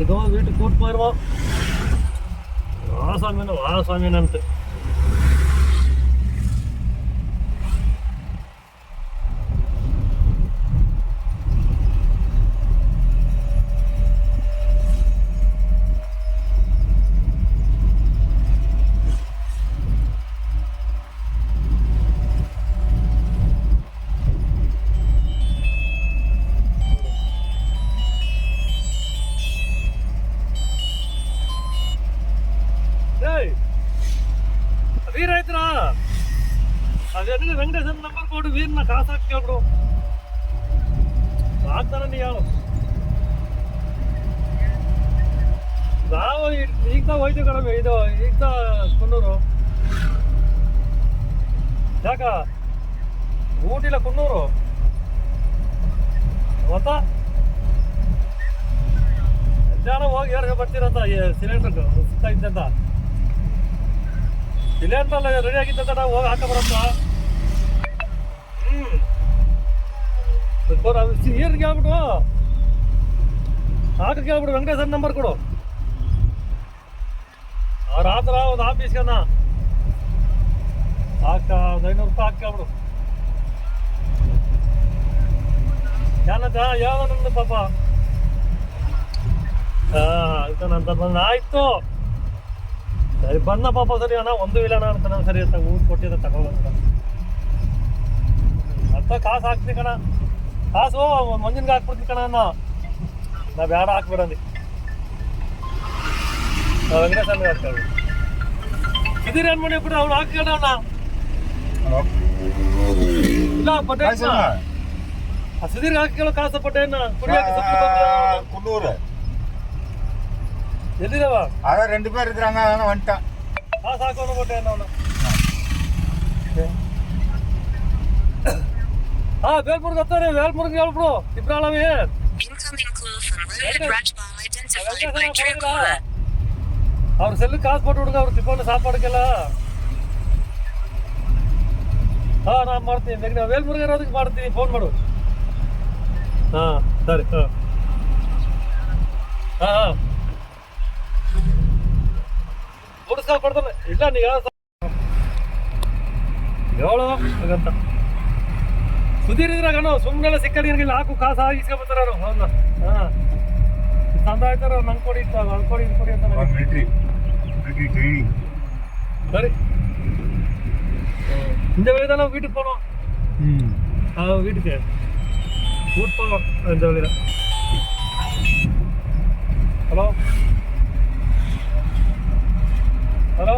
அதுக்கப்புறம் வீட்டுக்கு கூப்பிட்டு போயிடுவோம். வாசாமின்னு ವೀರ ಆಯ್ತಾ ಅದೇನಿದೆ ವೆಂಕಟೇಶನ್ ನಂಬರ್ ಕೊಡು ವೀರ್ನ ಕಾಸು ಹಾಕಿ ಕೇಳ್ಬಿಡು ಆಗ್ತಾನ ನೀ ಹೇಳು ನಾವು ಈಗ ಹೋಯ್ತು ಕಡಿಮೆ ಇದು ಈಗ ಕುನ್ನೂರು ಯಾಕ ಊಟಿಲ್ಲ ಕುನ್ನೂರು ಗೊತ್ತಾ ಮಧ್ಯಾಹ್ನ ಹೋಗಿ ಯಾರಿಗೆ ಬರ್ತೀರಂತ ಸಿಲಿಂಡರ್ ಸಿಗ್ತಾ ಇದ್ದಂತ ಸಿಲಿಂಡರ್ ರೆಡಿ ಆಗಿದ್ದಂತ ನಾವು ಹೋಗಿ ಹಾಕ ಬರತ್ತ ನೀರು ಕೇಳ್ಬಿಟ್ಟು ಹಾಕ ಕೇಳ್ಬಿಡು ವೆಂಕಟೇಶನ್ ನಂಬರ್ ಕೊಡು ಅವ್ರ ಆತರ ಒಂದು ಆಫೀಸ್ಗನ್ನ ಹಾಕ ಒಂದು 500 ರೂಪಾಯಿ ಹಾಕಿ ಕೇಳ್ಬಿಡು ಏನಂತ ಯಾವ ನಂದು ಪಾಪ ಅಂತ ಬಂದ ಆಯ್ತು ಸರಿ ಬನ್ನ ಪಾಪ ಸರಿ ಅಣ್ಣ ಒಂದು ಇಲ್ಲ ಅಂತಾನ ಸರಿ ಅಂತ ಊಟ ಕೊಟ್ಟಿದ್ದ ತಗೊಳ್ಳಂತ ಅಂತ ಕಾಸು ಹಾಕ್ತೀನಿ ಕಣ ಕಾಸು ಮಂಜಿನ್ಗೆ ಹಾಕ್ಬಿಡ್ತೀನಿ ಕಣ ಅನ್ನ ನಾ ಬೇಡ ಹಾಕ್ಬಿಡಂದಿ ವೆಂಕಟೇಶನ್ಗೆ ಹಾಕ್ತೇವೆ ಇದೀರಿ ಏನ್ ಮಾಡಿ ಬಿಡ್ರಿ ಅವ್ನು ಹಾಕಿ ಅಣ್ಣ ಇಲ್ಲ ಬಟ್ಟೆ ಸುಧೀರ್ಗೆ ಹಾಕಿ ಕೇಳೋ ಕಾಸು ಪಟ್ಟೆಯನ್ನ குன்னூர் எதிரவா அதான் 2 பேர் இருக்கிறாங்க அதனால வந்துட்டான் சாக்கணும் போட்டேன் என்ன வேல்முருகன் கத்தாரு வேல்முருகன் ಹೇಳ್ಬಿಡು ಇಬ್ರಾಳವೇ ಅವ್ರ ಸೆಲ್ ಕಾಸು ಕೊಟ್ಟು ಹುಡುಗ ಅವ್ರು ತಿಪ್ಪಣ್ಣ ಸಾಪಾಡಕ್ಕೆಲ್ಲ ನಾನು ಮಾಡ್ತೀನಿ ವೇಲ್ಮುರುಗನ್ ಇರೋದಕ್ಕೆ ಮಾಡ್ತೀನಿ ಫೋನ್ ಮಾಡು ಸರಿ ಉಡಿಸ್ಕೊಂಡು ಕೊಡ್ತಾನೆ ಇಲ್ಲ ನೀ ಹೇಳು ಹಾಗಂತ ಸುಧೀರಿದ್ರಾಗ ಸುಮ್ಮನೆಲ್ಲ ಸಿಕ್ಕದಿರ್ಗಿಲ್ಲ ಹಾಕು ಕಾಸು ಇಸ್ಕೊಬರ್ತಾರ ಅವನ್ನ ತಂದ ಆಯ್ತಾರ ನಂಗೆ ಕೊಡಿ ನಂಗೆ ಕೊಡಿ ಇದು ಕೊಡಿ ಅಂತ சரி இந்த வழி தானே வீட்டுக்கு போனோம் வீட்டுக்கு கூட்டு போனோம் இந்த வழியில் ஹலோ ஹலோ